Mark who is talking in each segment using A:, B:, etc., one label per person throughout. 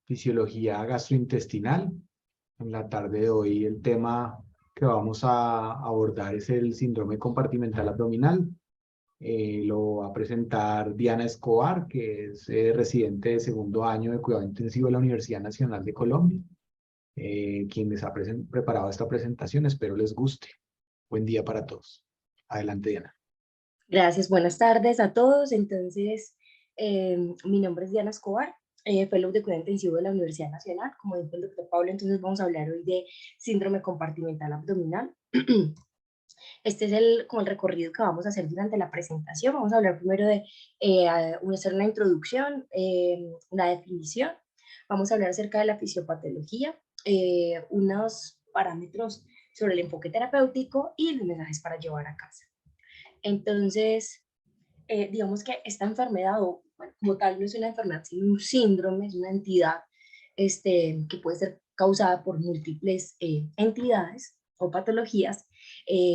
A: fisiología gastrointestinal. En la tarde de hoy el tema que vamos a abordar es el síndrome compartimental abdominal. Lo va a presentar Diana Escobar, que es residente de segundo año de cuidado intensivo de la Universidad Nacional de Colombia, quien les ha preparado esta presentación. Espero les guste. Buen día para todos. Adelante, Diana.
B: Gracias, buenas tardes a todos. Entonces, mi nombre es Diana Escobar, fellow de cuidado intensivo de la Universidad Nacional. Como dijo el doctor Pablo, entonces vamos a hablar hoy de síndrome compartimental abdominal. Este es como el recorrido que vamos a hacer durante la presentación. Vamos a hablar primero de hacer una introducción, una definición. Vamos a hablar acerca de la fisiopatología, unos parámetros sobre el enfoque terapéutico y los mensajes para llevar a casa. Entonces, digamos que esta enfermedad, o bueno, como tal, no es una enfermedad, sino un síndrome, es una entidad que puede ser causada por múltiples entidades o patologías,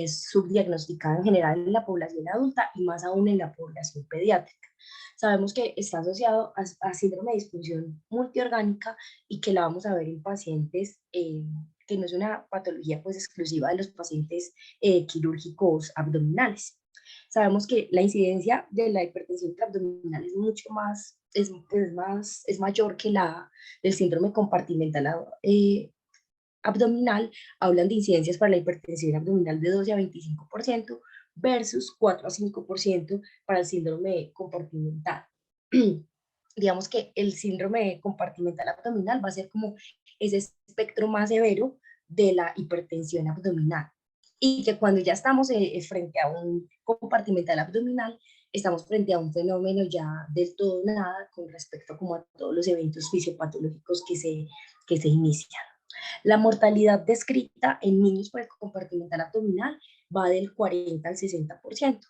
B: subdiagnosticada en general en la población adulta y más aún en la población pediátrica. Sabemos que está asociado a síndrome de disfunción multiorgánica y que la vamos a ver en pacientes que no es una patología pues exclusiva de los pacientes quirúrgicos abdominales. Sabemos que la incidencia de la hipertensión intraabdominal es mucho más, es mayor que la del síndrome compartimental abdominal. Hablan de incidencias para la hipertensión abdominal de 12 a 25% versus 4 a 5% para el síndrome compartimental. Digamos que el síndrome compartimental abdominal va a ser como ese espectro más severo de la hipertensión abdominal. Y que cuando ya estamos frente a un compartimental abdominal, estamos frente a un fenómeno ya del todo nada con respecto como a todos los eventos fisiopatológicos que se inician. La mortalidad descrita en niños por el compartimental abdominal va del 40 al 60%.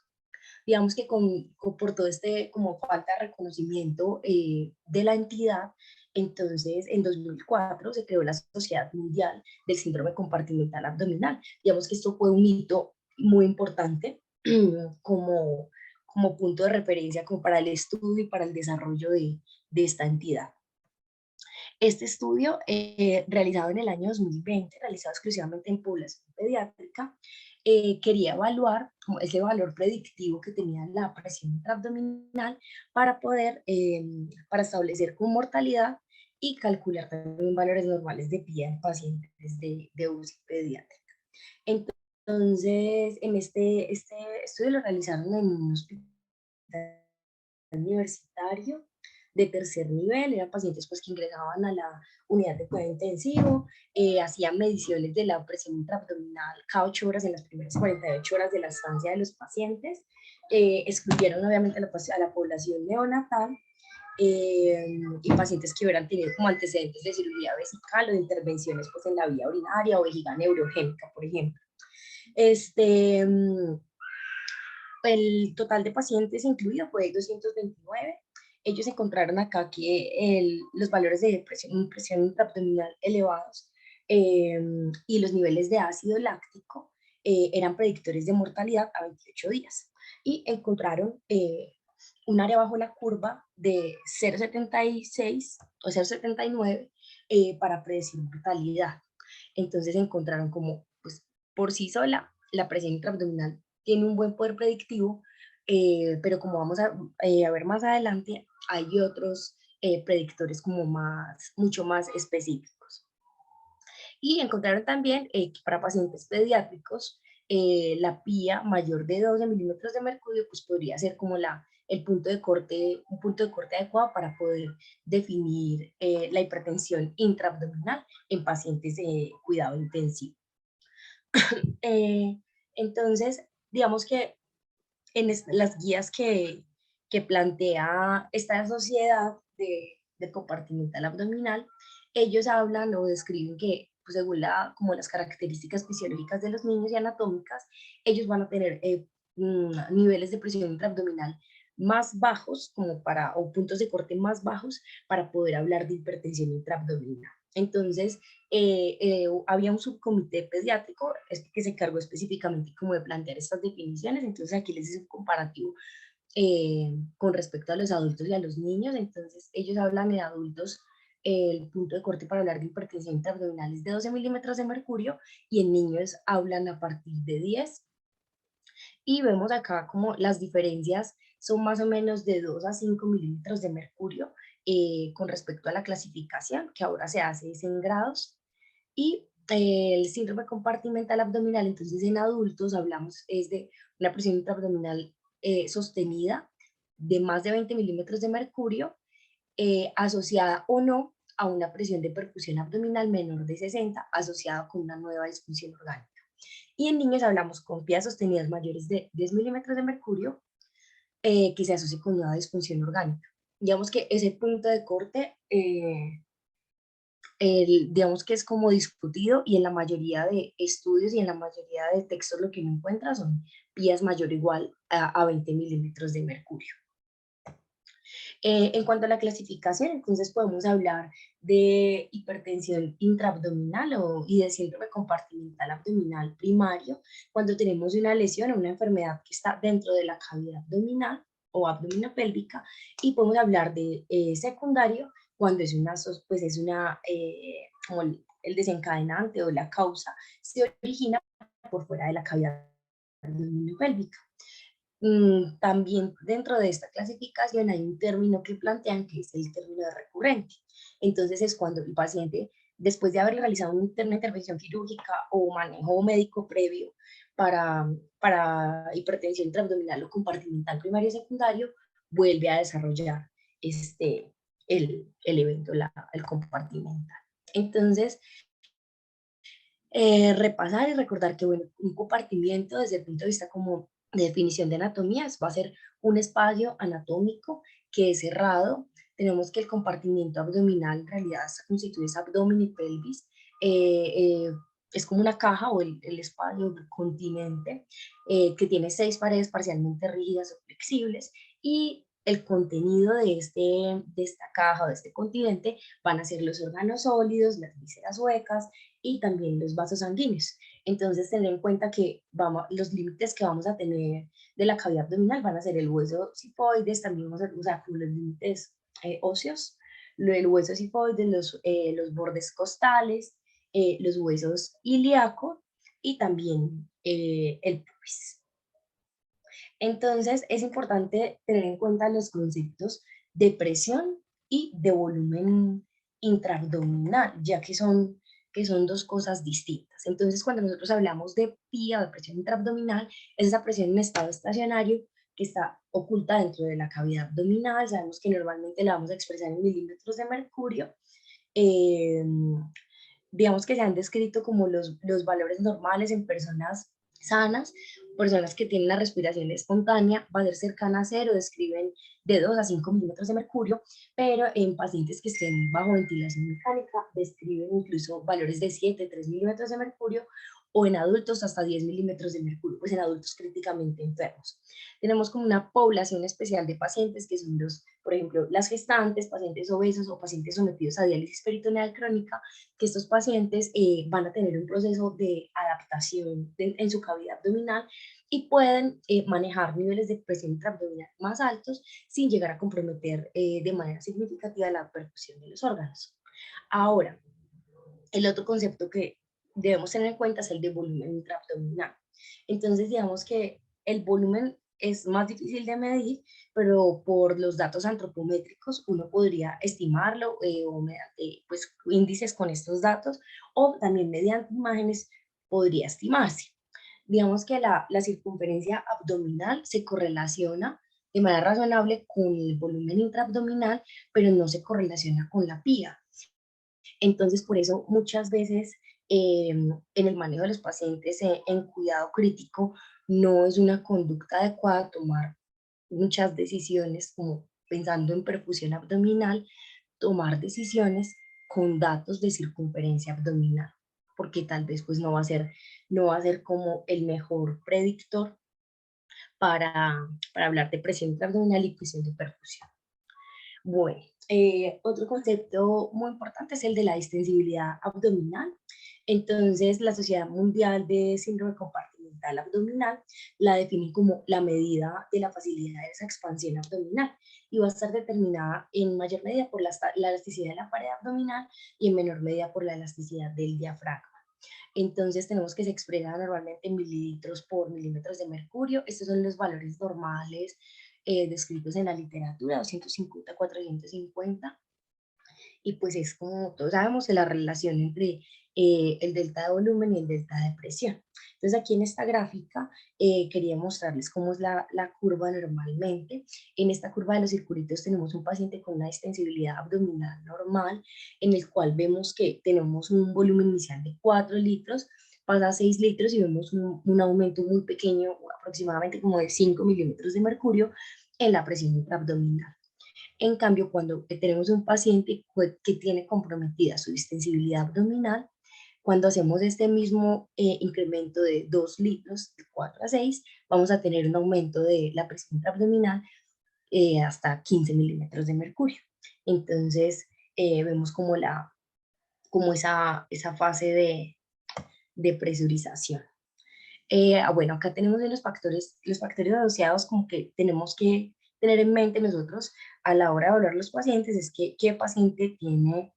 B: Digamos que por todo este como falta de reconocimiento de la entidad, entonces en 2004 se creó la Sociedad Mundial del Síndrome Compartimental Abdominal. Digamos que esto fue un hito muy importante como, como punto de referencia como para el estudio y para el desarrollo de esta entidad. Este estudio, realizado en el año 2020, realizado exclusivamente en población pediátrica, quería evaluar como ese valor predictivo que tenía la presión intraabdominal para poder, para establecer con mortalidad y calcular también valores normales de PIA en pacientes de UCI pediátrica. Entonces, este estudio lo realizaron en un hospital universitario de tercer nivel, eran pacientes pues, que ingresaban a la unidad de cuidado intensivo, hacían mediciones de la presión intraabdominal cada 8 horas en las primeras 48 horas de la estancia de los pacientes, excluyeron obviamente a la población neonatal y pacientes que hubieran tenido como antecedentes de cirugía vesical o de intervenciones pues, en la vía urinaria o vejiga neurogénica, por ejemplo. El total de pacientes incluido fue 229. Ellos encontraron acá que los valores de presión intraabdominal elevados y los niveles de ácido láctico eran predictores de mortalidad a 28 días. Y encontraron un área bajo la curva de 0,76 o 0,79 para predecir mortalidad. Entonces encontraron como, pues, por sí sola, la presión intraabdominal tiene un buen poder predictivo, pero como vamos a ver más adelante, hay otros predictores como mucho más específicos. Y encontraron también que para pacientes pediátricos, la PIA mayor de 12 milímetros de mercurio pues podría ser como un punto de corte adecuado para poder definir la hipertensión intraabdominal en pacientes de cuidado intensivo. Eh, entonces, digamos que en las guías que plantea esta sociedad de compartimental abdominal, ellos hablan o describen que, pues, según como las características fisiológicas de los niños y anatómicas, ellos van a tener niveles de presión intraabdominal más bajos o puntos de corte más bajos para poder hablar de hipertensión intraabdominal. Entonces, había un subcomité pediátrico que se encargó específicamente como de plantear estas definiciones. Entonces aquí les hice un comparativo con respecto a los adultos y a los niños. Entonces ellos hablan de adultos el punto de corte para hablar de hipertensión intraabdominal es de 12 milímetros de mercurio y en niños hablan a partir de 10. Y vemos acá como las diferencias son más o menos de 2 a 5 milímetros de mercurio con respecto a la clasificación, que ahora se hace es en grados. Y el síndrome compartimental abdominal, entonces en adultos hablamos es de una presión intraabdominal sostenida de más de 20 milímetros de mercurio, asociada o no a una presión de perfusión abdominal menor de 60, asociada con una nueva disfunción orgánica. Y en niños hablamos con pías sostenidas mayores de 10 milímetros de mercurio que se asocia con una disfunción orgánica. Digamos que ese punto de corte, digamos que es como discutido y en la mayoría de estudios y en la mayoría de textos lo que uno encuentra son pías mayor o igual a 20 milímetros de mercurio. En cuanto a la clasificación, entonces podemos hablar de hipertensión intraabdominal y de síndrome compartimental abdominal primario, cuando tenemos una lesión o una enfermedad que está dentro de la cavidad abdominal o abdominopélvica, y podemos hablar de secundario cuando es pues es una como el desencadenante o la causa se origina por fuera de la cavidad abdominopélvica. También dentro de esta clasificación hay un término que plantean que es el término de recurrente. Entonces es cuando el paciente, después de haber realizado una intervención quirúrgica o manejo médico previo para hipertensión intraabdominal o compartimental primario y secundario, vuelve a desarrollar el evento, el compartimental. Entonces, repasar y recordar que, bueno, un compartimiento desde el punto de vista como de definición de anatomías va a ser un espacio anatómico que es cerrado. Tenemos que el compartimiento abdominal en realidad constituye abdomen y pelvis. Es como una caja o el espacio, el continente, que tiene 6 paredes parcialmente rígidas o flexibles y el contenido de esta caja o de este continente van a ser los órganos sólidos, las vísceras huecas, y también los vasos sanguíneos. Entonces, tener en cuenta que los límites que vamos a tener de la cavidad abdominal van a ser el hueso cifoides, también vamos a usar los límites óseos, el hueso cifoides, los bordes costales, los huesos ilíacos y también el pubis. Entonces, es importante tener en cuenta los conceptos de presión y de volumen intraabdominal, ya que son dos cosas distintas. Entonces, cuando nosotros hablamos de PIA o de presión intraabdominal, es esa presión en estado estacionario que está oculta dentro de la cavidad abdominal. Sabemos que normalmente la vamos a expresar en milímetros de mercurio. Eh, digamos que se han descrito como los valores normales en personas sanas, personas que tienen la respiración espontánea, va a ser cercana a cero, describen de 2 a 5 milímetros de mercurio, pero en pacientes que estén bajo ventilación mecánica describen incluso valores de 7, 3 milímetros de mercurio, o en adultos hasta 10 milímetros de mercurio, pues en adultos críticamente enfermos. Tenemos como una población especial de pacientes que son por ejemplo, las gestantes, pacientes obesos o pacientes sometidos a diálisis peritoneal crónica, que estos pacientes van a tener un proceso de adaptación en su cavidad abdominal y pueden manejar niveles de presión intraabdominal más altos sin llegar a comprometer de manera significativa la perfusión de los órganos. Ahora, el otro concepto que debemos tener en cuenta es el de volumen intraabdominal. Entonces, digamos que el volumen es más difícil de medir, pero por los datos antropométricos uno podría estimarlo o mediante pues, índices con estos datos o también mediante imágenes podría estimarse. Digamos que la circunferencia abdominal se correlaciona de manera razonable con el volumen intraabdominal, pero no se correlaciona con la pía. Entonces, por eso muchas veces en el manejo de los pacientes en cuidado crítico no es una conducta adecuada tomar muchas decisiones como pensando en perfusión abdominal, tomar decisiones con datos de circunferencia abdominal, porque tal vez pues no va a ser como el mejor predictor para hablar de presión intraabdominal y presión de perfusión. Bueno, otro concepto muy importante es el de la distensibilidad abdominal. Entonces, la Sociedad Mundial de Síndrome Compartimental Abdominal la define como la medida de la facilidad de esa expansión abdominal y va a estar determinada en mayor medida por la elasticidad de la pared abdominal y en menor medida por la elasticidad del diafragma. Entonces tenemos que se expresa normalmente en mililitros por milímetros de mercurio. Estos son los valores normales descritos en la literatura, 250 a 450. Y pues es como todos sabemos la relación entre el delta de volumen y el delta de presión. Entonces aquí en esta gráfica quería mostrarles cómo es la curva normalmente. En esta curva de los circulitos tenemos un paciente con una distensibilidad abdominal normal, en el cual vemos que tenemos un volumen inicial de 4 litros, pasa a 6 litros y vemos un aumento muy pequeño, aproximadamente como de 5 milímetros de mercurio en la presión intraabdominal. En cambio, cuando tenemos un paciente que tiene comprometida su distensibilidad abdominal, cuando hacemos este mismo incremento de 2 litros, de 4 a 6, vamos a tener un aumento de la presión intraabdominal hasta 15 milímetros de mercurio. Entonces, vemos como esa fase de presurización. Bueno, acá tenemos los factores asociados como que tenemos que tener en mente nosotros a la hora de evaluar los pacientes, es que qué paciente tiene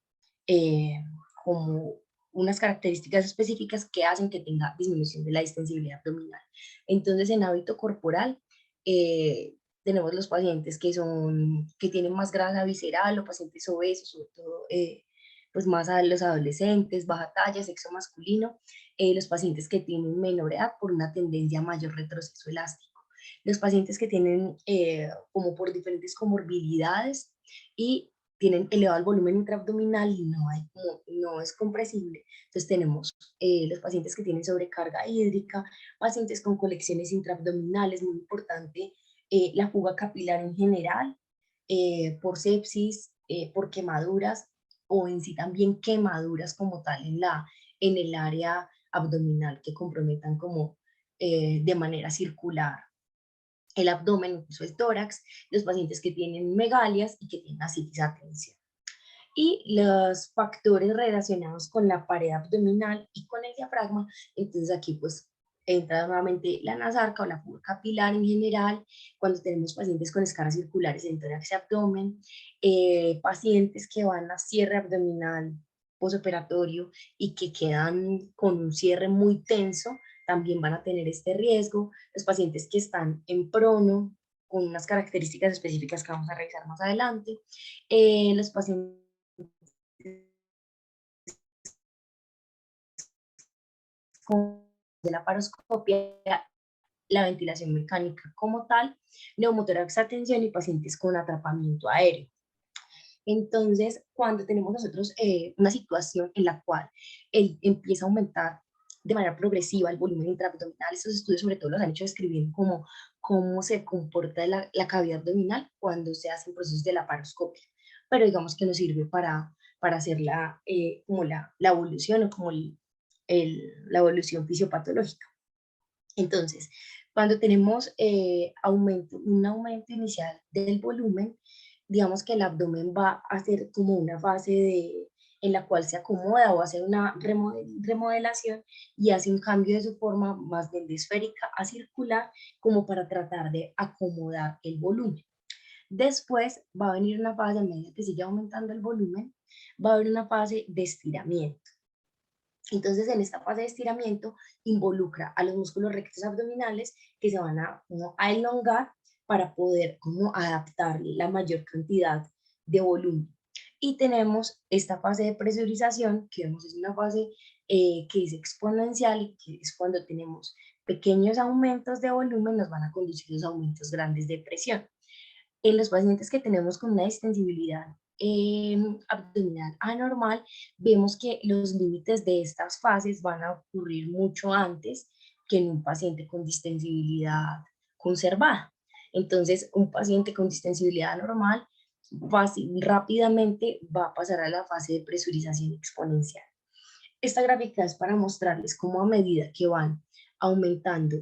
B: como unas características específicas que hacen que tenga disminución de la distensibilidad abdominal. Entonces, en hábito corporal, eh, tenemos los pacientes que tienen más grasa visceral o pacientes obesos, sobre todo pues más a los adolescentes, baja talla, sexo masculino, los pacientes que tienen menor edad por una tendencia a mayor retroceso elástico, los pacientes que tienen como por diferentes comorbilidades y tienen elevado el volumen intraabdominal y no es compresible. Entonces tenemos los pacientes que tienen sobrecarga hídrica, pacientes con colecciones intraabdominales, muy importante, la fuga capilar en general, por sepsis, por quemaduras o en sí también quemaduras como tal en el área abdominal que comprometan como de manera circular el abdomen, incluso el tórax, los pacientes que tienen megalias y que tienen ascitis a tensión. Y los factores relacionados con la pared abdominal y con el diafragma, entonces aquí pues entra nuevamente la nasarca o la fuga capilar en general, cuando tenemos pacientes con escaras circulares en tórax y abdomen, pacientes que van a cierre abdominal posoperatorio y que quedan con un cierre muy tenso, también van a tener este riesgo. Los pacientes que están en prono, con unas características específicas que vamos a revisar más adelante, los pacientes con de la paroscopia, la ventilación mecánica como tal, neumotórax a tensión y pacientes con atrapamiento aéreo. Entonces, cuando tenemos nosotros una situación en la cual empieza a aumentar de manera progresiva el volumen intraabdominal, estos estudios sobre todo los han hecho describiendo cómo se comporta la cavidad abdominal cuando se hacen procesos de laparoscopia, pero digamos que nos sirve para hacer como la evolución o como la evolución fisiopatológica. Entonces, cuando tenemos un aumento inicial del volumen, digamos que el abdomen va a hacer como una fase en la cual se acomoda o hace una remodelación y hace un cambio de su forma más bien de esférica a circular como para tratar de acomodar el volumen. Después va a venir una fase, a medida que sigue aumentando el volumen, va a haber una fase de estiramiento. Entonces, en esta fase de estiramiento involucra a los músculos rectos abdominales que se van a elongar para poder como adaptar la mayor cantidad de volumen. Y tenemos esta fase de presurización, que vemos es una fase que es exponencial y que es cuando tenemos pequeños aumentos de volumen, nos van a conducir a los aumentos grandes de presión. En los pacientes que tenemos con una distensibilidad abdominal anormal, vemos que los límites de estas fases van a ocurrir mucho antes que en un paciente con distensibilidad conservada. Entonces, un paciente con distensibilidad normal rápidamente va a pasar a la fase de presurización exponencial. Esta gráfica es para mostrarles cómo a medida que van aumentando,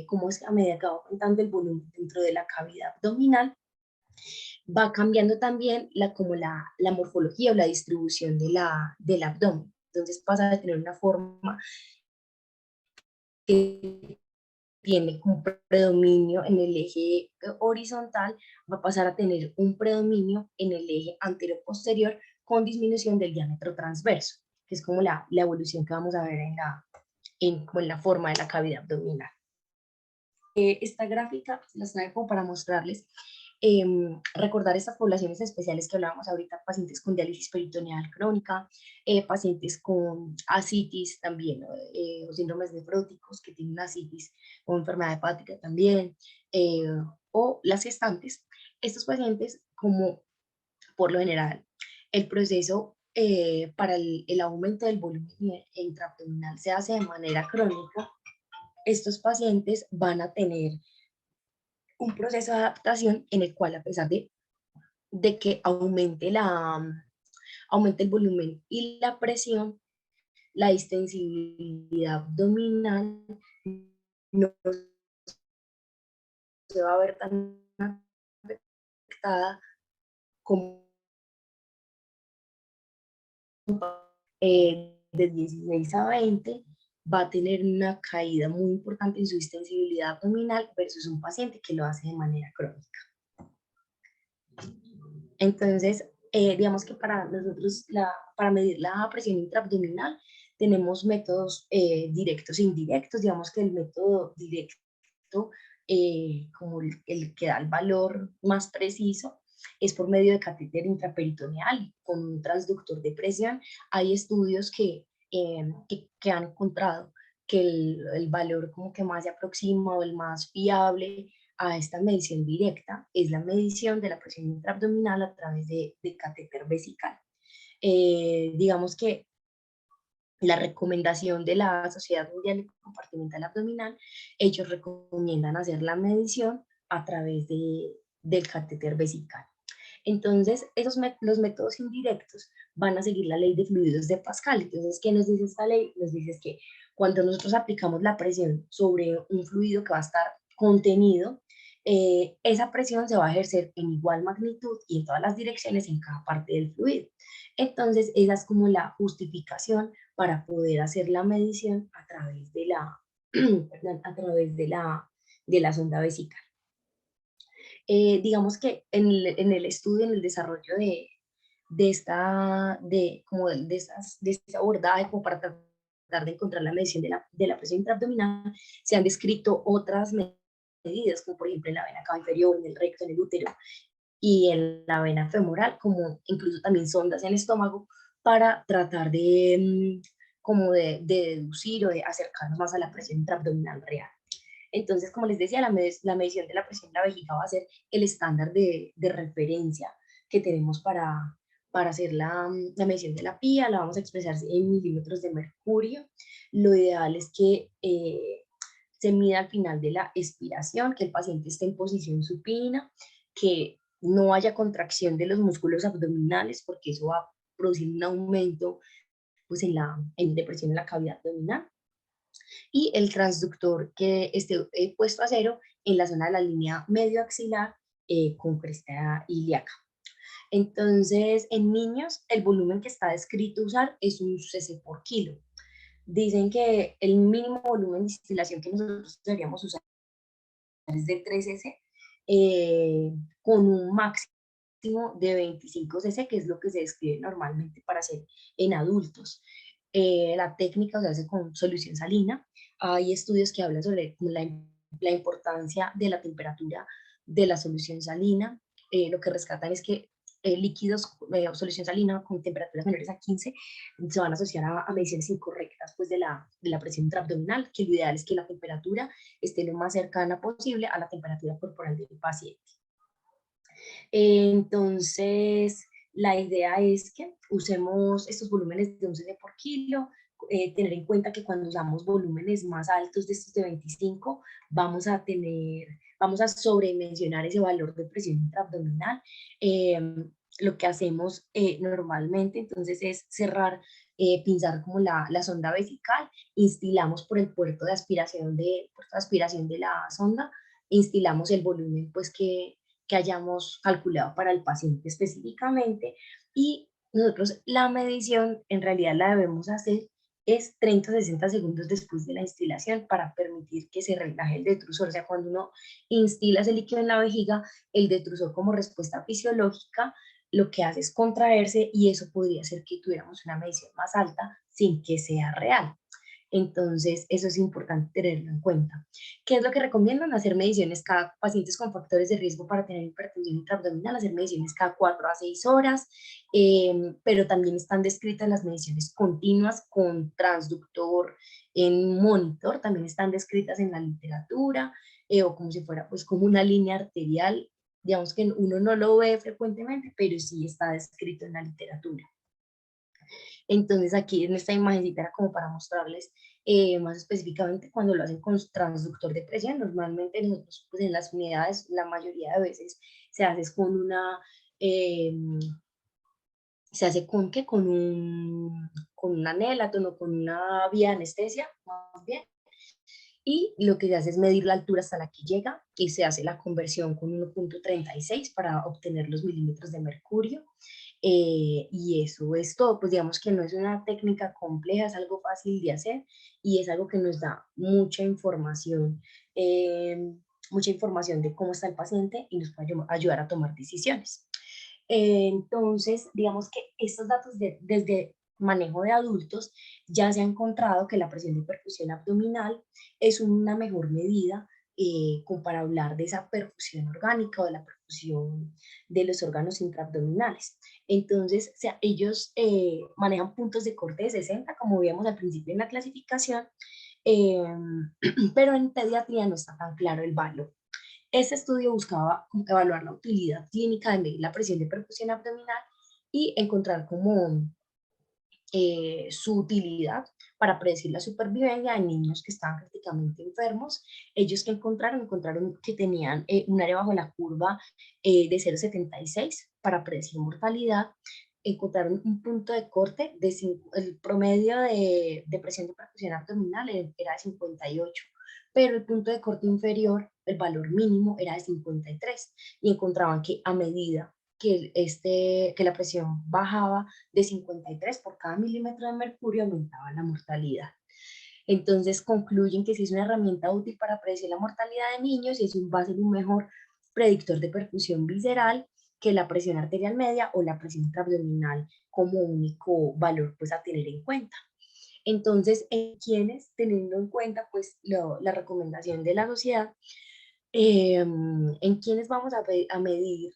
B: cómo es a medida que va aumentando el volumen dentro de la cavidad abdominal, va cambiando también como la morfología o la distribución del abdomen. Entonces pasa de tener una forma que tiene un predominio en el eje horizontal, va a pasar a tener un predominio en el eje anterior-posterior con disminución del diámetro transverso, que es como la evolución que vamos a ver como en la forma de la cavidad abdominal. Esta gráfica las trae como para mostrarles, recordar estas poblaciones especiales que hablábamos ahorita, pacientes con diálisis peritoneal crónica, pacientes con ascitis también, o síndromes nefróticos que tienen ascitis o enfermedad hepática también, o las gestantes. Estos pacientes, como por lo general, el proceso para el aumento del volumen intraabdominal se hace de manera crónica, estos pacientes van a tener un proceso de adaptación en el cual, a pesar de que aumente el volumen y la presión, la distensibilidad abdominal no se va a ver tan afectada como de 16 a 20 va a tener una caída muy importante en su distensibilidad abdominal versus un paciente que lo hace de manera crónica. Entonces, digamos que para nosotros, para medir la presión intraabdominal, tenemos métodos directos e indirectos. Digamos que el método directo, como el que da el valor más preciso, es por medio de catéter intraperitoneal con un transductor de presión. Hay estudios que han encontrado que el valor como que más se aproxima o el más fiable a esta medición directa es la medición de la presión intraabdominal a través de catéter vesical. Digamos que la recomendación de la Sociedad Mundial Compartimental Abdominal, ellos recomiendan hacer la medición a través del catéter vesical. Entonces, los métodos indirectos van a seguir la ley de fluidos de Pascal. Entonces, ¿qué nos dice esta ley? Nos dice que cuando nosotros aplicamos la presión sobre un fluido que va a estar contenido, esa presión se va a ejercer en igual magnitud y en todas las direcciones en cada parte del fluido. Entonces, esa es como la justificación para poder hacer la medición a través de a través de la sonda vesical. Digamos que en el estudio, en el desarrollo de este abordaje, como para tratar de encontrar la medición de la presión intraabdominal, se han descrito otras medidas, como por ejemplo en la vena cava inferior, en el recto, en el útero y en la vena femoral, como incluso también sondas en el estómago, para tratar como de deducir o de acercarnos más a la presión intraabdominal real. Entonces, como les decía, la medición de la presión de la vejiga va a ser el estándar de referencia que tenemos para hacer la medición de la PIA. La vamos a expresar en milímetros de mercurio. Lo ideal es que se mida al final de la expiración, que el paciente esté en posición supina, que no haya contracción de los músculos abdominales, porque eso va a producir un aumento pues, en depresión en la cavidad abdominal, y el transductor que esté puesto a cero en la zona de la línea medio axilar con cresta ilíaca. Entonces, en niños, el volumen que está descrito usar es un cc por kilo. Dicen que el mínimo volumen de distilación que nosotros deberíamos usar es de 3 cc, con un máximo de 25 cc, que es lo que se describe normalmente para hacer en adultos. La técnica se hace con solución salina. Hay estudios que hablan sobre la importancia de la temperatura de la solución salina. Lo que rescatan es que líquidos o solución salina con temperaturas menores a 15 se van a asociar a mediciones incorrectas pues, de la presión intraabdominal, que lo ideal es que la temperatura esté lo más cercana posible a la temperatura corporal del paciente. Entonces, la idea es que usemos estos volúmenes de 1 cc por kilo, tener en cuenta que cuando usamos volúmenes más altos de estos de 25, vamos a sobredimensionar ese valor de presión intraabdominal. Lo que hacemos normalmente entonces es cerrar, pinzar como la sonda vesical, instilamos por el puerto de aspiración de la sonda, instilamos el volumen pues que hayamos calculado para el paciente específicamente y Nosotros la medición en realidad la debemos hacer es 30 o 60 segundos después de la instilación para permitir que se relaje el detrusor. O sea, cuando uno instila ese líquido en la vejiga, el detrusor como respuesta fisiológica lo que hace es contraerse y eso podría hacer que tuviéramos una medición más alta sin que sea real. Entonces, eso es importante tenerlo en cuenta. ¿Qué es lo que recomiendan? Hacer mediciones cada pacientes con factores de riesgo para tener hipertensión intraabdominal, hacer mediciones cada 4 a 6 horas, pero también están descritas las mediciones continuas con transductor en monitor, también están descritas en la literatura, o como si fuera pues como una línea arterial, digamos que uno no lo ve frecuentemente, pero sí está descrito en la literatura. Entonces aquí en esta imagencita era como para mostrarles más específicamente cuando lo hacen con transductor de presión. Normalmente nosotros pues, en las unidades la mayoría de veces se hace con una, eh, se hace con ¿qué? Con un anélaton o con una vía de anestesia, más bien. Y lo que se hace es medir la altura hasta la que llega y se hace la conversión con 1.36 para obtener los milímetros de mercurio. Y eso es todo, pues digamos que no es una técnica compleja, es algo fácil de hacer y es algo que nos da mucha información de cómo está el paciente y nos puede ayudar a tomar decisiones. Entonces, digamos que estos datos desde manejo de adultos ya se ha encontrado que la presión de perfusión abdominal es una mejor medida como para hablar de esa perfusión orgánica o de la perfusión de los órganos intraabdominales. Entonces, o sea, ellos manejan puntos de corte de 60, como veíamos al principio en la clasificación, eh, pero en pediatría no está tan claro el valor. Este estudio buscaba evaluar la utilidad clínica de medir la presión de perfusión abdominal y encontrar como su utilidad para predecir la supervivencia en niños que estaban críticamente enfermos. Ellos que encontraron que tenían un área bajo la curva de 0,76 para predecir mortalidad. Encontraron un punto de corte, el promedio de presión de perfusión abdominal era de 58, pero el punto de corte inferior, el valor mínimo, era de 53, y encontraban que a medida que la presión bajaba de 53 por cada milímetro de mercurio, aumentaba la mortalidad. Entonces concluyen que sí es una herramienta útil para predecir la mortalidad de niños y va a ser un mejor predictor de perfusión visceral que la presión arterial media o la presión intraabdominal como único valor pues a tener en cuenta. Entonces, en quienes, teniendo en cuenta pues la recomendación de la sociedad, en quienes vamos a medir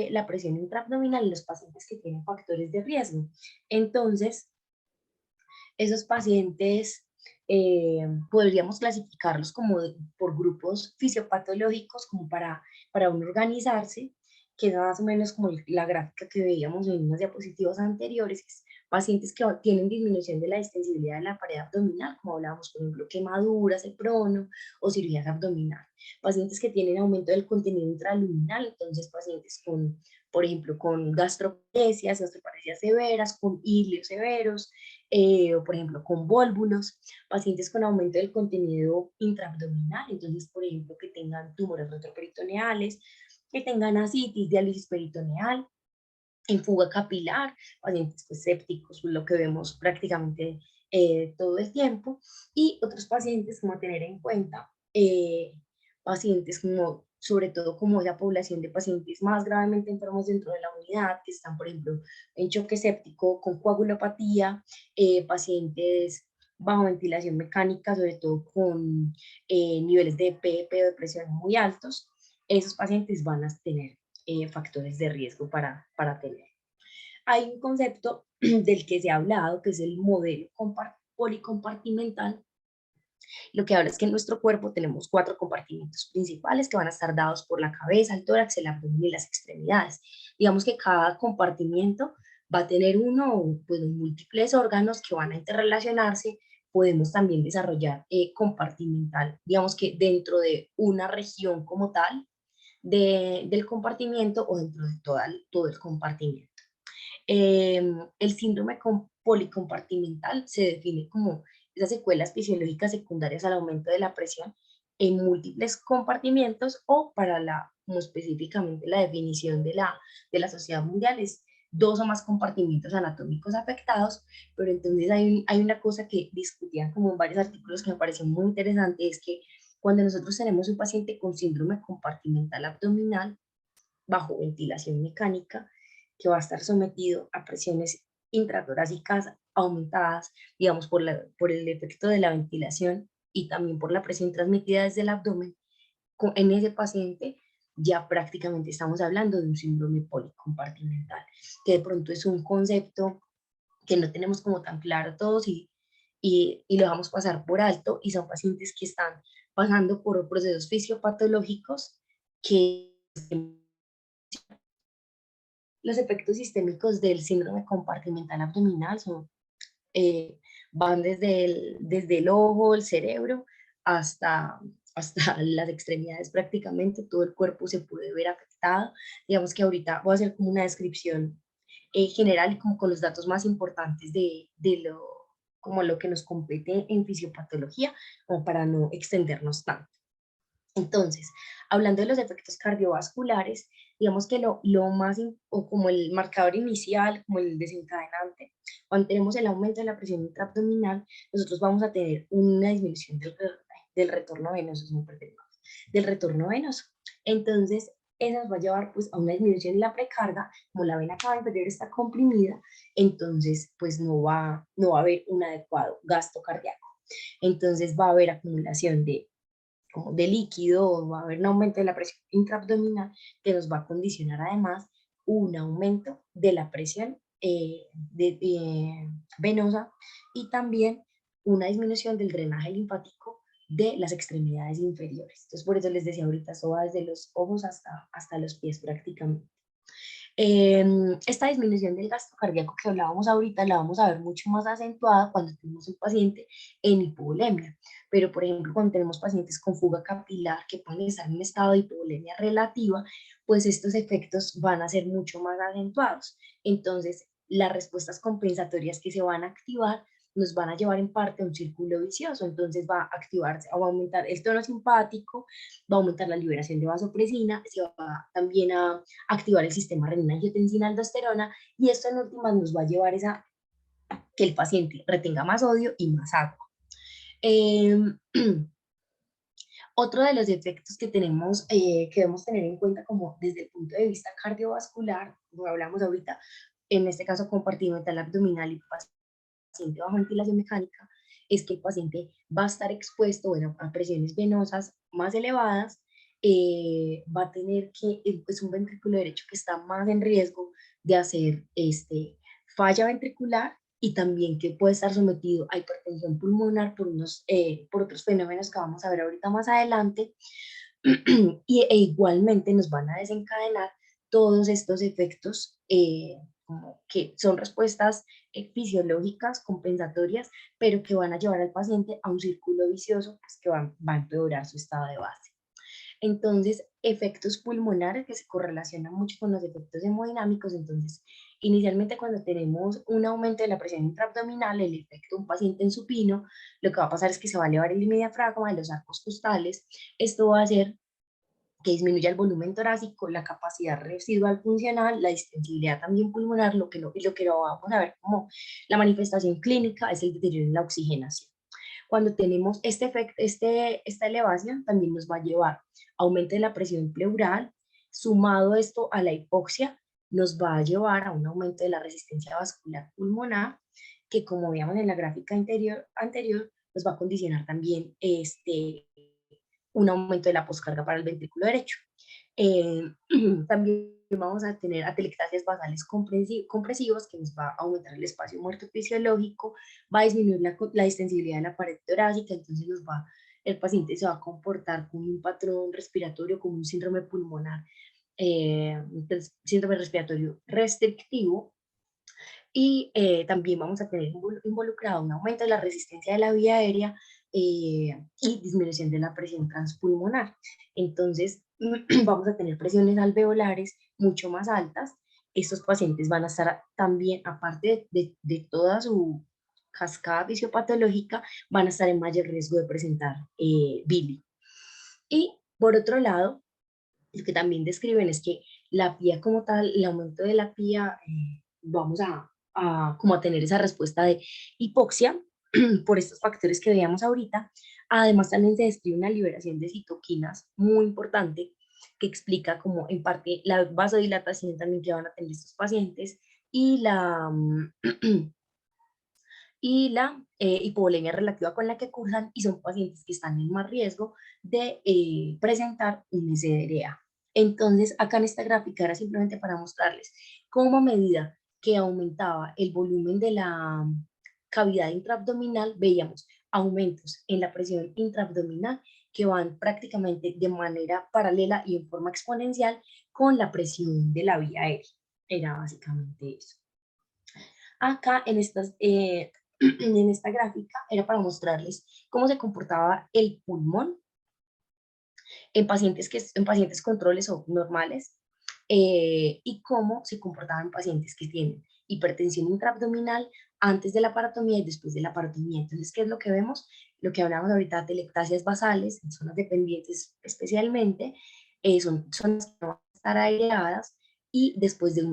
B: la presión intraabdominal en los pacientes que tienen factores de riesgo. Entonces, esos pacientes podríamos clasificarlos como por grupos fisiopatológicos, como para uno organizarse, que es más o menos como la gráfica que veíamos en unas diapositivas anteriores, pacientes que tienen disminución de la extensibilidad de la pared abdominal, como hablábamos, por ejemplo, quemaduras, el prono o cirugías abdominales. Pacientes que tienen aumento del contenido intraluminal, entonces pacientes con, por ejemplo, con gastroparesias severas, con ilios severos, o por ejemplo con vólvulos, pacientes con aumento del contenido intraabdominal, entonces por ejemplo que tengan tumores retroperitoneales, que tengan ascitis, diálisis peritoneal, en fuga capilar, pacientes pues, sépticos, lo que vemos prácticamente todo el tiempo, y otros pacientes como a tener en cuenta, pacientes como, sobre todo como esa población de pacientes más gravemente enfermos dentro de la unidad, que están, por ejemplo, en choque séptico, con coagulopatía, pacientes bajo ventilación mecánica, sobre todo con niveles de PP o de presión muy altos, esos pacientes van a tener factores de riesgo para tener. Hay un concepto del que se ha hablado, que es el modelo policompartimental. Lo que habla es que en nuestro cuerpo tenemos 4 compartimentos principales que van a estar dados por la cabeza, el tórax, el abdomen y las extremidades. Digamos que cada compartimento va a tener uno o pues, múltiples órganos que van a interrelacionarse. Podemos también desarrollar compartimental, digamos que dentro de una región como tal del compartimiento o dentro de todo el compartimiento. El síndrome policompartimental se define como esas secuelas fisiológicas secundarias al aumento de la presión en múltiples compartimientos o para como específicamente la definición de la Sociedad Mundial es 2 o más compartimientos anatómicos afectados, pero entonces hay una cosa que discutían como en varios artículos que me pareció muy interesante, es que cuando nosotros tenemos un paciente con síndrome compartimental abdominal bajo ventilación mecánica, que va a estar sometido a presiones intratorácicas aumentadas, digamos, por el efecto de la ventilación y también por la presión transmitida desde el abdomen, en ese paciente ya prácticamente estamos hablando de un síndrome policompartimental, que de pronto es un concepto que no tenemos como tan claro todos y lo vamos a pasar por alto, y son pacientes que están pasando por procesos fisiopatológicos que los efectos sistémicos del síndrome compartimental abdominal eh, van desde el ojo, el cerebro, hasta, hasta las extremidades prácticamente, todo el cuerpo se puede ver afectado. Digamos que ahorita voy a hacer como una descripción general, como con los datos más importantes como lo que nos compete en fisiopatología, como para no extendernos tanto. Entonces, hablando de los efectos cardiovasculares, digamos que lo más, o como el marcador inicial, como el desencadenante, cuando tenemos el aumento de la presión intraabdominal, nosotros vamos a tener una disminución del retorno venoso, del retorno venoso. Entonces, eso nos va a llevar pues a una disminución de la precarga, como la vena cava inferior está comprimida, entonces pues no va a haber un adecuado gasto cardíaco. Entonces va a haber acumulación como de líquido, va a haber un aumento de la presión intraabdominal que nos va a condicionar además un aumento de la presión venosa, y también una disminución del drenaje linfático de las extremidades inferiores. Entonces, por eso les decía ahorita, eso va desde los ojos hasta los pies prácticamente. Esta disminución del gasto cardíaco que hablábamos ahorita la vamos a ver mucho más acentuada cuando tenemos un paciente en hipovolemia, pero por ejemplo cuando tenemos pacientes con fuga capilar que pueden estar en un estado de hipovolemia relativa, pues estos efectos van a ser mucho más acentuados. Entonces las respuestas compensatorias que se van a activar nos van a llevar en parte a un círculo vicioso. Entonces va a activarse, va a aumentar el tono simpático, va a aumentar la liberación de vasopresina, se va también a activar el sistema renina-angiotensina-aldosterona, y esto en últimas nos va a llevar a que el paciente retenga más sodio y más agua. Eh, Otro de los efectos que tenemos, que debemos tener en cuenta como desde el punto de vista cardiovascular, como hablamos ahorita, en este caso compartimental abdominal y paciente bajo ventilación mecánica, es que el paciente va a estar expuesto, bueno, a presiones venosas más elevadas, va a tener que, es un ventrículo derecho que está más en riesgo de hacer falla ventricular, y también que puede estar sometido a hipertensión pulmonar por otros fenómenos que vamos a ver ahorita más adelante, e igualmente nos van a desencadenar todos estos efectos como que son respuestas fisiológicas compensatorias, pero que van a llevar al paciente a un círculo vicioso pues, que va a empeorar su estado de base. Entonces, efectos pulmonares que se correlacionan mucho con los efectos hemodinámicos. Entonces, inicialmente cuando tenemos un aumento de la presión intraabdominal, el efecto de un paciente en supino, lo que va a pasar es que se va a elevar el diafragma de los arcos costales. Esto va a hacer que disminuya el volumen torácico, la capacidad residual funcional, la distensibilidad también pulmonar. Lo que no vamos a ver como la manifestación clínica es el deterioro en la oxigenación. Cuando tenemos este efecto, esta elevación también nos va a llevar a aumento de la presión pleural, sumado esto a la hipoxia, nos va a llevar a un aumento de la resistencia vascular pulmonar, que como veíamos en la gráfica anterior nos va a condicionar también un aumento de la poscarga para el ventrículo derecho. Eh, También vamos a tener atelectasias basales compresivos, que nos va a aumentar el espacio muerto fisiológico, va a disminuir la distensibilidad de la pared torácica, entonces el paciente se va a comportar como un patrón respiratorio, como un síndrome pulmonar, síndrome respiratorio restrictivo. Y también vamos a tener involucrado un aumento de la resistencia de la vía aérea y disminución de la presión transpulmonar. Entonces, vamos a tener presiones alveolares mucho más altas. Estos pacientes van a estar también, aparte de toda su cascada fisiopatológica, van a estar en mayor riesgo de presentar bilis. Y por otro lado, lo que también describen es que la PIA como tal, el aumento de la PIA vamos como a tener esa respuesta de hipoxia por estos factores que veíamos ahorita. Además, también se describe una liberación de citoquinas muy importante que explica como en parte la vasodilatación también que van a tener estos pacientes y hipovolemia relativa con la que cursan, y son pacientes que están en más riesgo de presentar un SDRA. Entonces, acá en esta gráfica era simplemente para mostrarles cómo a medida que aumentaba el volumen de la cavidad intraabdominal, veíamos aumentos en la presión intraabdominal que van prácticamente de manera paralela y en forma exponencial con la presión de la vía aérea. Era básicamente eso. Acá en esta gráfica era para mostrarles cómo se comportaba el pulmón en pacientes controles o normales, y cómo se comportaba en pacientes que tienen hipertensión intraabdominal antes de la paratomía y después de la paratomía. Entonces, ¿qué es lo que vemos? Lo que hablamos ahorita, telectasias basales, en zonas dependientes especialmente, son zonas que no van a estar aireadas, y después de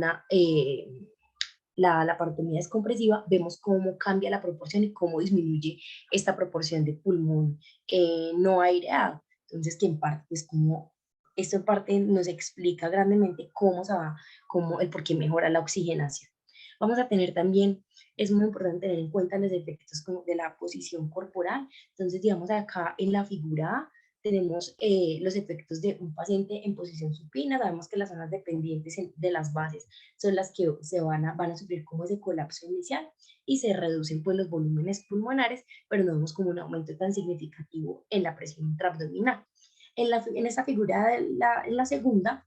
B: la parotomía descompresiva, vemos cómo cambia la proporción y cómo disminuye esta proporción de pulmón no aireado. Entonces, que en parte, pues como esto en parte nos explica grandemente cómo se va, cómo el por qué mejora la oxigenación. Vamos a tener también, es muy importante tener en cuenta los efectos como de la posición corporal. Entonces, digamos acá en la figura A, tenemos los efectos de un paciente en posición supina. Sabemos que las zonas dependientes de las bases son las que van a sufrir como ese colapso inicial y se reducen pues los volúmenes pulmonares, pero no vemos como un aumento tan significativo en la presión intraabdominal. En esta figura en la segunda,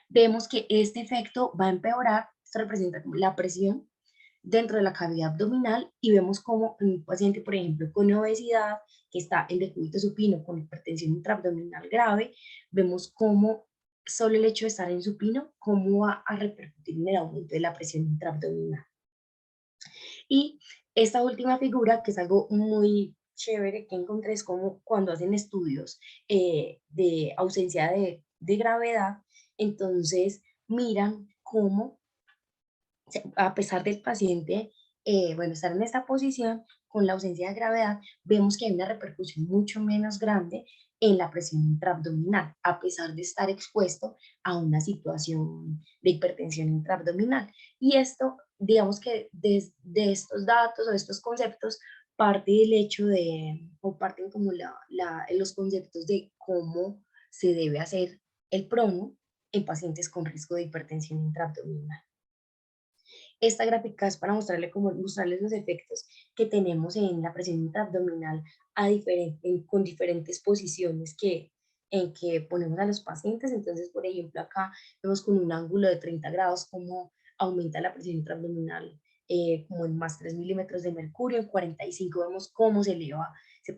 B: vemos que este efecto va a empeorar. Esto representa la presión dentro de la cavidad abdominal, y vemos como en un paciente, por ejemplo, con obesidad, que está en decúbito supino con hipertensión intraabdominal grave, vemos cómo solo el hecho de estar en supino, cómo va a repercutir en el aumento de la presión intraabdominal. Y esta última figura, que es algo muy chévere que encontré, es como cuando hacen estudios de ausencia de gravedad, entonces miran cómo a pesar del paciente, bueno, estar en esta posición con la ausencia de gravedad, vemos que hay una repercusión mucho menos grande en la presión intraabdominal, a pesar de estar expuesto a una situación de hipertensión intraabdominal. Y esto, digamos que de estos datos o de estos conceptos, parte del hecho o parten como los conceptos de cómo se debe hacer el prono en pacientes con riesgo de hipertensión intraabdominal. Esta gráfica es para mostrarles los efectos que tenemos en la presión intraabdominal con diferentes posiciones en que ponemos a los pacientes. Entonces, por ejemplo, acá vemos con un ángulo de 30 grados cómo aumenta la presión intraabdominal, como en más 3 milímetros de mercurio. En 45 vemos cómo se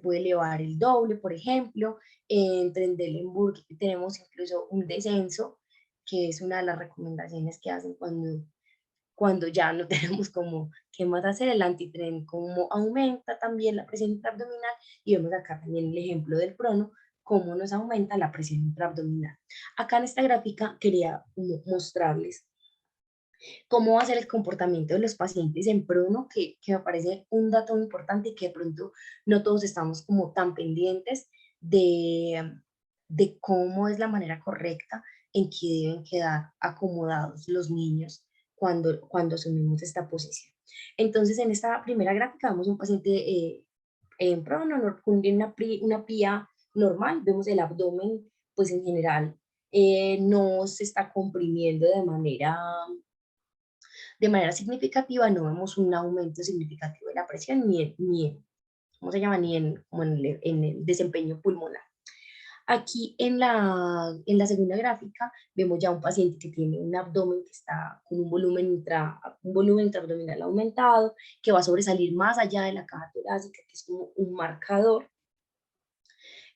B: puede elevar el doble, por ejemplo. En Trendelenburg tenemos incluso un descenso, que es una de las recomendaciones que hacen cuando ya no tenemos como qué más hacer. El antitren como aumenta también la presión intraabdominal, y vemos acá también el ejemplo del prono, cómo nos aumenta la presión intraabdominal. Acá en esta gráfica quería mostrarles cómo va a ser el comportamiento de los pacientes en prono, que me parece un dato importante y que de pronto no todos estamos como tan pendientes de cómo es la manera correcta en que deben quedar acomodados los niños cuando asumimos esta posición. Entonces, en esta primera gráfica vemos un paciente en prono, con una pía normal. Vemos el abdomen, pues en general, no se está comprimiendo de manera significativa. No vemos un aumento significativo de la presión, ¿cómo se llama? Ni en, como en el desempeño pulmonar. Aquí en la segunda gráfica vemos ya un paciente que tiene un abdomen que está con un volumen intraabdominal aumentado, que va a sobresalir más allá de la caja torácica, que es como un marcador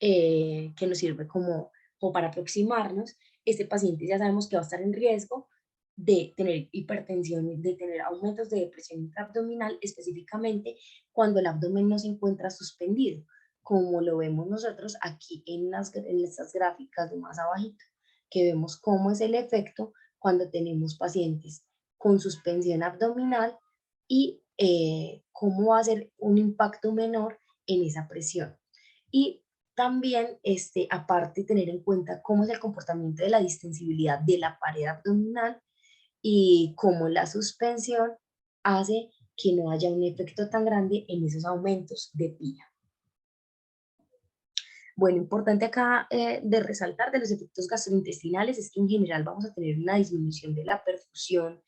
B: que nos sirve como para aproximarnos. Este paciente ya sabemos que va a estar en riesgo de tener hipertensión, de tener aumentos de presión intraabdominal, específicamente cuando el abdomen no se encuentra suspendido, como lo vemos nosotros aquí en estas gráficas de más abajito, que vemos cómo es el efecto cuando tenemos pacientes con suspensión abdominal y cómo va a ser un impacto menor en esa presión. Y también, aparte, tener en cuenta cómo es el comportamiento de la distensibilidad de la pared abdominal y cómo la suspensión hace que no haya un efecto tan grande en esos aumentos de pía. Bueno, importante acá de resaltar de los efectos gastrointestinales es que en general vamos a tener una disminución de la perfusión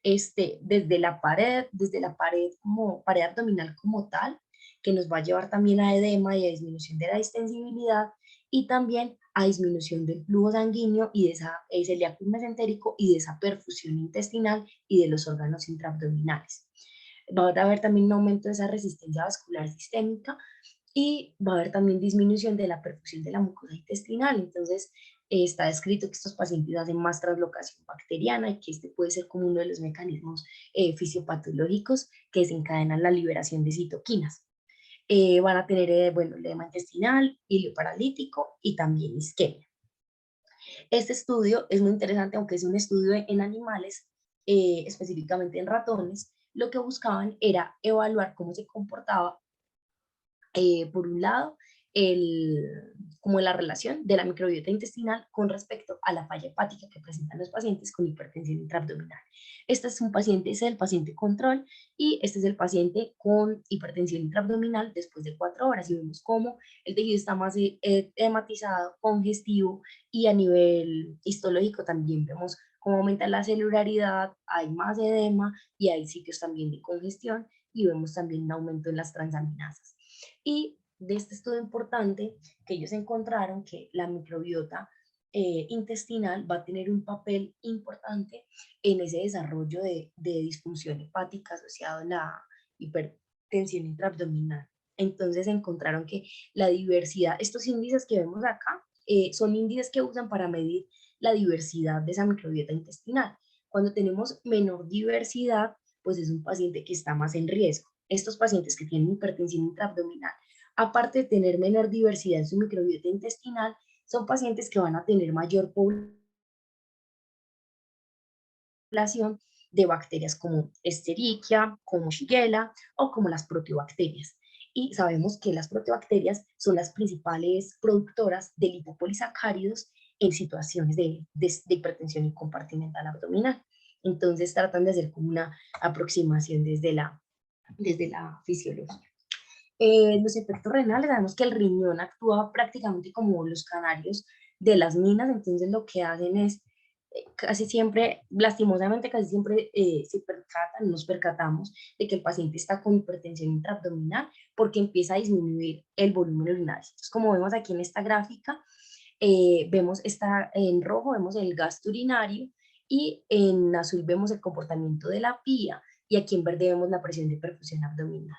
B: desde la pared como pared abdominal como tal, que nos va a llevar también a edema y a disminución de la distensibilidad y también a disminución del flujo sanguíneo y de ese celíaco mesentérico y de esa perfusión intestinal y de los órganos intraabdominales. Va a haber también un aumento de esa resistencia vascular sistémica y va a haber también disminución de la perfusión de la mucosa intestinal. Entonces, está descrito que estos pacientes hacen más translocación bacteriana y que este puede ser como uno de los mecanismos fisiopatológicos que desencadenan la liberación de citoquinas. Van a tener, bueno, edema intestinal, hilo paralítico y también isquemia. Este estudio es muy interesante, aunque es un estudio en animales, específicamente en ratones. Lo que buscaban era evaluar cómo se comportaba por un lado, como la relación de la microbiota intestinal con respecto a la falla hepática que presentan los pacientes con hipertensión intraabdominal. Este es un paciente, es el paciente control y este es el paciente con hipertensión intraabdominal después de 4 horas y vemos cómo el tejido está más edematizado, congestivo y a nivel histológico también vemos cómo aumenta la celularidad, hay más edema y hay sitios también de congestión y vemos también un aumento en las transaminasas. Y de este estudio importante que ellos encontraron que la microbiota intestinal va a tener un papel importante en ese desarrollo de disfunción hepática asociado a la hipertensión intraabdominal. Entonces encontraron que la diversidad, estos índices que vemos acá, son índices que usan para medir la diversidad de esa microbiota intestinal. Cuando tenemos menor diversidad, pues es un paciente que está más en riesgo. Estos pacientes que tienen hipertensión intraabdominal, aparte de tener menor diversidad en su microbiota intestinal, son pacientes que van a tener mayor población de bacterias como Escherichia, como Shigella o como las proteobacterias. Y sabemos que las proteobacterias son las principales productoras de lipopolisacáridos en situaciones de hipertensión compartimental abdominal. Entonces tratan de hacer como una aproximación desde la fisiología. Los efectos renales, sabemos que el riñón actúa prácticamente como los canarios de las minas, entonces lo que hacen es casi siempre, lastimosamente, casi siempre nos percatamos de que el paciente está con hipertensión intraabdominal porque empieza a disminuir el volumen urinario. Entonces, como vemos aquí en esta gráfica, en rojo vemos el gasto urinario y en azul vemos el comportamiento de la pía y aquí en verde vemos la presión de perfusión abdominal.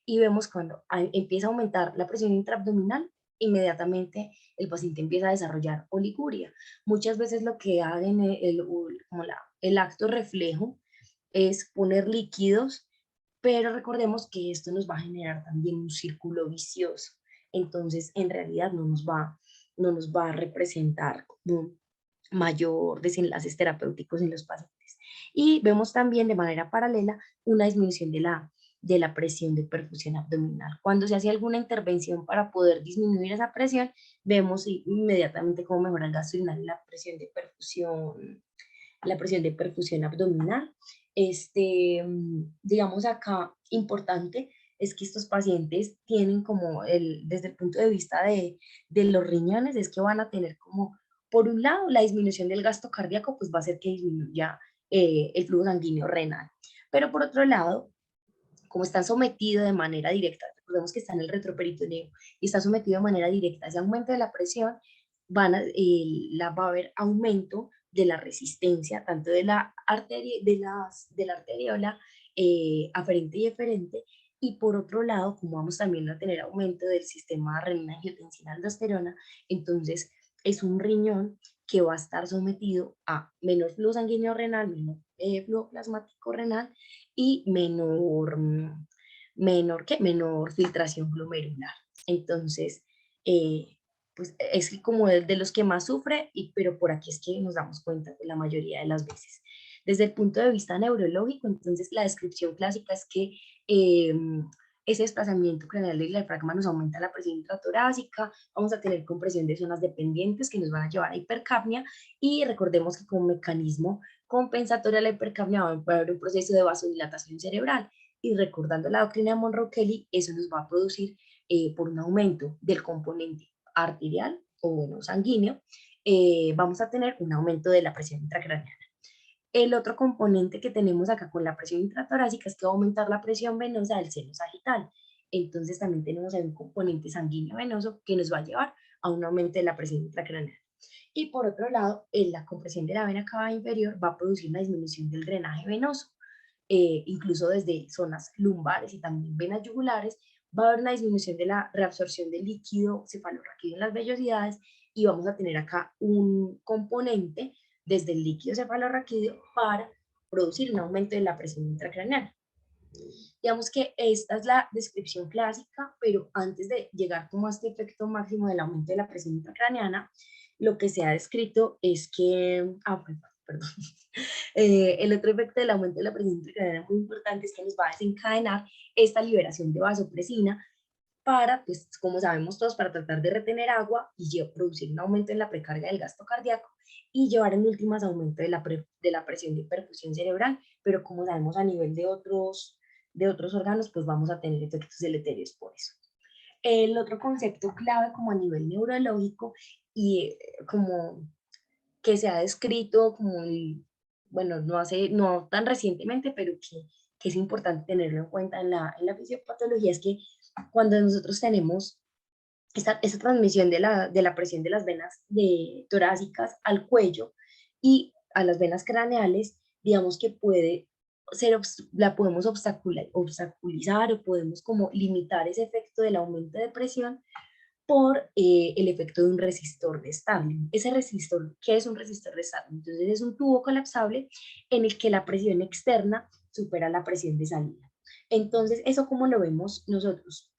B: Y vemos cuando empieza a aumentar la presión intraabdominal, inmediatamente el paciente empieza a desarrollar oliguria. Muchas veces lo que hacen el acto reflejo es poner líquidos, pero recordemos que esto nos va a generar también un círculo vicioso. Entonces, en realidad no nos va a representar un mayor desenlaces terapéuticos en los pacientes. Y vemos también de manera paralela una disminución de la presión de perfusión abdominal. Cuando se hace alguna intervención para poder disminuir esa presión, vemos inmediatamente cómo mejora el gasto urinario y la presión de perfusión abdominal. Digamos acá, importante es que estos pacientes tienen como desde el punto de vista de los riñones, es que van a tener como, por un lado, la disminución del gasto cardíaco, pues va a hacer que disminuya el flujo sanguíneo renal. Pero por otro lado, como están sometidos de manera directa, recordemos que está en el retroperitoneo y está sometido de manera directa a ese aumento de la presión, va a haber aumento de la resistencia, tanto de la arteria, de la arteriola aferente y eferente, y por otro lado, como vamos también a tener aumento del sistema renina-angiotensina-aldosterona, entonces es un riñón que va a estar sometido a menor flujo sanguíneo renal, menor flujo plasmático renal y menor filtración glomerular. Entonces, pues es como de los que más sufre, pero por aquí es que nos damos cuenta de la mayoría de las veces. Desde el punto de vista neurológico, entonces la descripción clásica es que ese desplazamiento craneal del diafragma nos aumenta la presión intratorácica, vamos a tener compresión de zonas dependientes que nos van a llevar a hipercapnia, y recordemos que como mecanismo compensatorio a la hipercapnia va a haber un proceso de vasodilatación cerebral, y recordando la doctrina de Monroe-Kelly, eso nos va a producir por un aumento del componente arterial o bueno, sanguíneo, vamos a tener un aumento de la presión intracraneal. El otro componente que tenemos acá con la presión intratorácica es que va a aumentar la presión venosa del seno sagital. Entonces también tenemos ahí un componente sanguíneo venoso que nos va a llevar a un aumento de la presión intracraneal. Y por otro lado, la compresión de la vena cava inferior va a producir una disminución del drenaje venoso, incluso desde zonas lumbares y también venas yugulares, va a haber una disminución de la reabsorción del líquido cefalorraquídeo en las vellosidades, y vamos a tener acá un componente desde el líquido cefalorraquídeo para producir un aumento de la presión intracraneal. Digamos que esta es la descripción clásica, pero antes de llegar como a este efecto máximo del aumento de la presión intracraneana, lo que se ha descrito es que, perdón, el otro efecto del aumento de la presión intracraneana muy importante es que nos va a desencadenar esta liberación de vasopresina para, pues como sabemos todos, para tratar de retener agua y producir un aumento en la precarga del gasto cardíaco, y llevar en últimas aumento de la presión de perfusión cerebral, pero como sabemos a nivel de otros órganos, pues vamos a tener efectos deleterios por eso. El otro concepto clave como a nivel neurológico y como que se ha descrito como, bueno, no tan recientemente, pero que es importante tenerlo en cuenta en la fisiopatología, es que cuando nosotros tenemos esta transmisión de la presión de las venas torácicas al cuello y a las venas craneales, digamos que puede ser, la podemos obstaculizar o podemos como limitar ese efecto del aumento de presión por el efecto de un resistor de Starling. Ese resistor, ¿qué es un resistor de Starling? Entonces es un tubo colapsable en el que la presión externa supera la presión de salida. Entonces, ¿eso cómo lo vemos nosotros?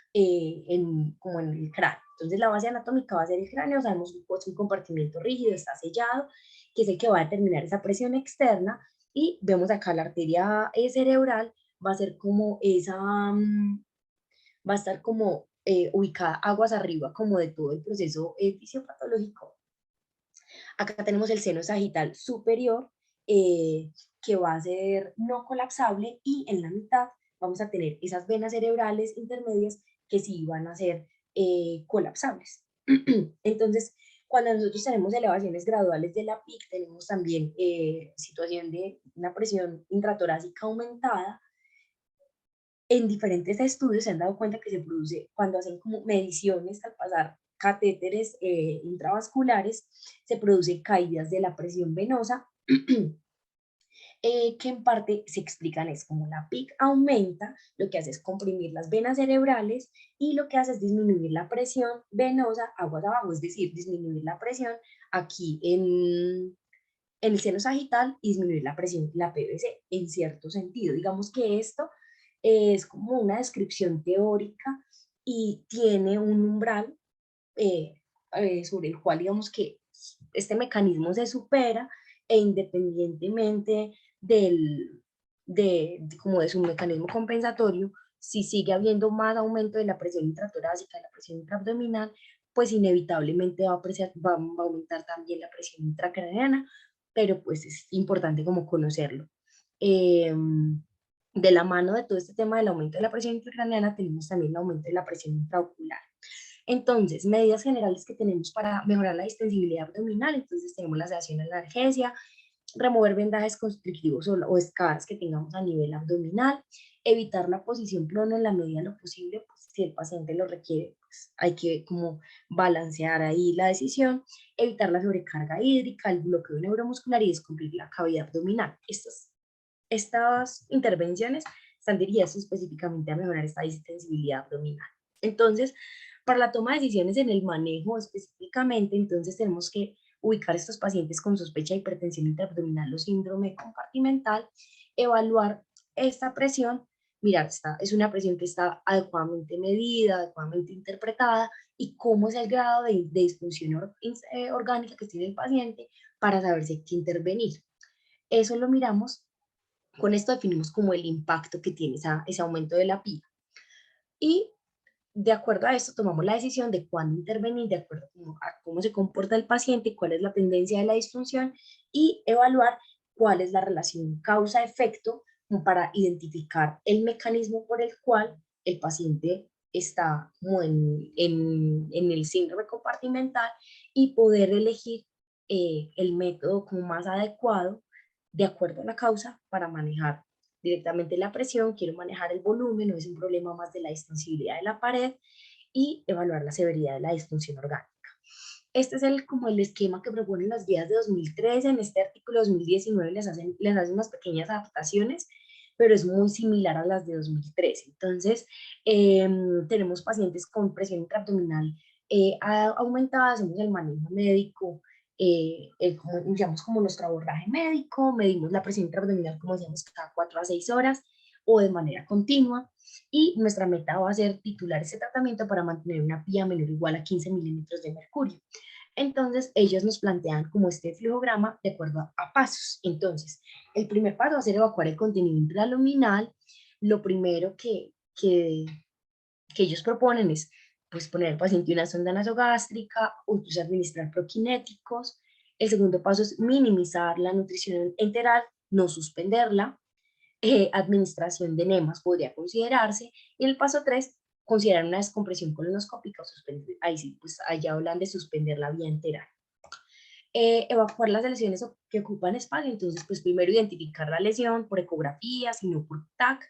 B: Como en el cráneo. Entonces, la base anatómica va a ser el cráneo, sabemos que es un compartimiento rígido, está sellado, que es el que va a determinar esa presión externa, y vemos acá la arteria cerebral, va a ser como esa, va a estar como ubicada aguas arriba, como de todo el proceso fisiopatológico. Acá tenemos el seno sagital superior, que va a ser no colapsable, y en la mitad vamos a tener esas venas cerebrales intermedias que sí van a ser colapsables. Entonces, cuando nosotros tenemos elevaciones graduales de la PIC, tenemos también situación de una presión intratorácica aumentada. En diferentes estudios se han dado cuenta que se produce cuando hacen como mediciones al pasar catéteres intravasculares, se producen caídas de la presión venosa, que en parte se explican es como la PIC aumenta, lo que hace es comprimir las venas cerebrales, y lo que hace es disminuir la presión venosa aguas abajo, es decir, disminuir la presión aquí en el seno sagital y disminuir la presión, la PVC, en cierto sentido. Digamos que esto es como una descripción teórica y tiene un umbral sobre el cual digamos que este mecanismo se supera, e independientemente como de su mecanismo compensatorio, si sigue habiendo más aumento de la presión intratorácica, de la presión intraabdominal, pues inevitablemente va a aumentar también la presión intracraneana, pero pues es importante como conocerlo. De la mano de todo este tema del aumento de la presión intracraneana, tenemos también el aumento de la presión intraocular. Entonces, medidas generales que tenemos para mejorar la distensibilidad abdominal, entonces tenemos la sedación analgesia, remover vendajes constrictivos o escaras que tengamos a nivel abdominal, evitar la posición plana en la medida de lo posible, pues si el paciente lo requiere, pues hay que como balancear ahí la decisión, evitar la sobrecarga hídrica, el bloqueo neuromuscular y descubrir la cavidad abdominal. Estas intervenciones están dirigidas específicamente a mejorar esta distensibilidad abdominal. Entonces, para la toma de decisiones en el manejo específicamente, entonces tenemos que ubicar a estos pacientes con sospecha de hipertensión intraabdominal o síndrome compartimental, evaluar esta presión, mirar, es una presión que está adecuadamente medida, adecuadamente interpretada, y cómo es el grado de disfunción orgánica que tiene el paciente para saber si hay que intervenir. eso lo miramos, con esto definimos como el impacto que tiene ese aumento de la PIA. Y de acuerdo a esto tomamos la decisión de cuándo intervenir, de acuerdo a cómo se comporta el paciente, cuál es la tendencia de la disfunción y evaluar cuál es la relación causa-efecto para identificar el mecanismo por el cual el paciente está como en el síndrome compartimental y poder elegir el método como más adecuado de acuerdo a la causa para manejar directamente la presión, quiero manejar el volumen, no es un problema más de la distensibilidad de la pared y evaluar la severidad de la disfunción orgánica. Este es como el esquema que proponen las guías de 2013, en este artículo 2019 les hacen unas pequeñas adaptaciones, pero es muy similar a las de 2013. Entonces, tenemos pacientes con presión intraabdominal aumentada, hacemos el manejo médico, iniciamos como nuestro abordaje médico, medimos la presión intraabdominal, como decíamos, cada 4 a 6 horas o de manera continua, y nuestra meta va a ser titular ese tratamiento para mantener una PIA menor o igual a 15 milímetros de mercurio. Entonces, ellos nos plantean como este flujograma de acuerdo a pasos. Entonces, el primer paso va a ser evacuar el contenido intraluminal. Lo primero que ellos proponen es pues, poner al paciente una sonda nasogástrica o incluso administrar prokinéticos. El segundo paso es minimizar la nutrición enteral, no suspenderla. Administración de enemas podría considerarse. Y el paso 3, considerar una descompresión colonoscópica o suspender. Ahí sí, pues allá hablan de suspender la vía enteral. Evacuar las lesiones que ocupan espacio, entonces pues primero identificar la lesión por ecografía, sino por TAC,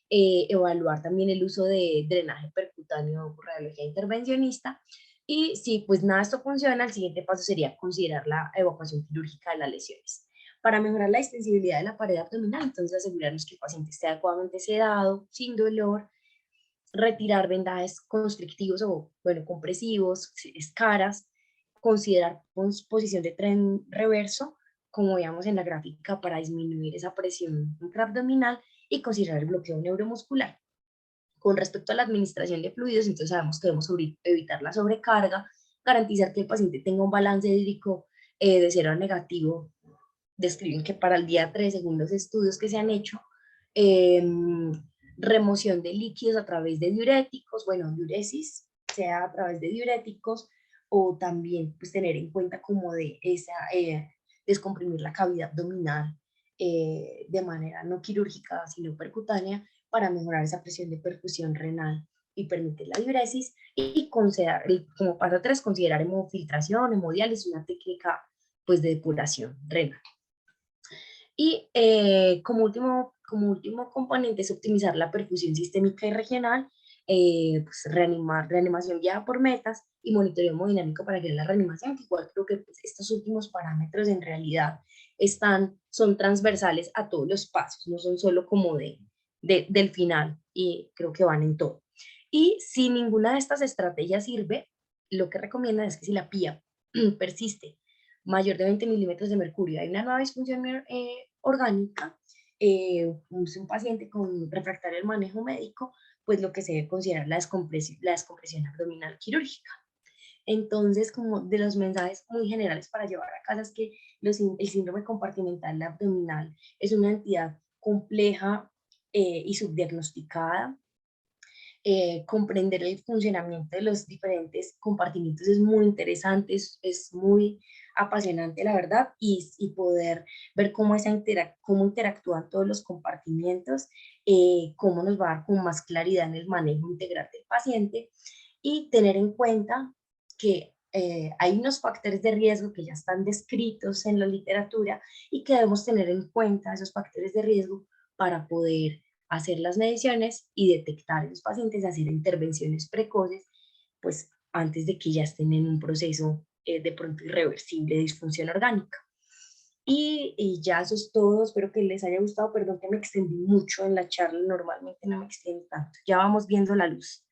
B: evaluar también el uso de drenaje percutáneo por radiología intervencionista, y si pues nada de esto funciona, el siguiente paso sería considerar la evacuación quirúrgica de las lesiones. Para mejorar la extensibilidad de la pared abdominal, entonces asegurarnos que el paciente esté adecuadamente sedado, sin dolor, retirar vendajes constrictivos o, bueno, compresivos, escaras, considerar posición de tren reverso, como veíamos en la gráfica, para disminuir esa presión intraabdominal y considerar el bloqueo neuromuscular. Con respecto a la administración de fluidos, entonces sabemos que debemos evitar la sobrecarga, garantizar que el paciente tenga un balance hídrico de 0 a negativo. Describen que para el día 3, según los estudios que se han hecho, eh, remoción de líquidos a través de diuréticos, bueno, diuresis, sea a través de diuréticos, o también pues tener en cuenta como de esa, descomprimir la cavidad abdominal de manera no quirúrgica, sino percutánea, para mejorar esa presión de perfusión renal y permitir la diuresis, y considerar, como paso 3, considerar hemofiltración, hemodiálisis, una técnica pues de depuración renal. Y como último componente es optimizar la perfusión sistémica y regional, pues reanimación guiada por metas y monitoreo hemodinámico para guiar la reanimación, que igual creo que pues, estos últimos parámetros en realidad son transversales a todos los pasos, no son solo como del final, y creo que van en todo. Y si ninguna de estas estrategias sirve, lo que recomiendan es que si la PIA persiste mayor de 20 milímetros de mercurio, hay una nueva disfunción orgánica, es un paciente con refractario al manejo médico, pues lo que se debe considerar la descompresión abdominal quirúrgica. Entonces, como de los mensajes muy generales para llevar a casa es que el síndrome compartimental abdominal es una entidad compleja y subdiagnosticada. Comprender el funcionamiento de los diferentes compartimentos es muy interesante, es muy apasionante, la verdad, y poder ver cómo cómo interactúan todos los compartimentos, cómo nos va a dar con más claridad en el manejo integral del paciente, y tener en cuenta que hay unos factores de riesgo que ya están descritos en la literatura y que debemos tener en cuenta esos factores de riesgo para poder hacer las mediciones y detectar en los pacientes, hacer intervenciones precoces, pues antes de que ya estén en un proceso de pronto irreversible de disfunción orgánica. Y ya eso es todo, espero que les haya gustado, perdón que me extendí mucho en la charla, normalmente no me extiendo tanto, ya vamos viendo la luz.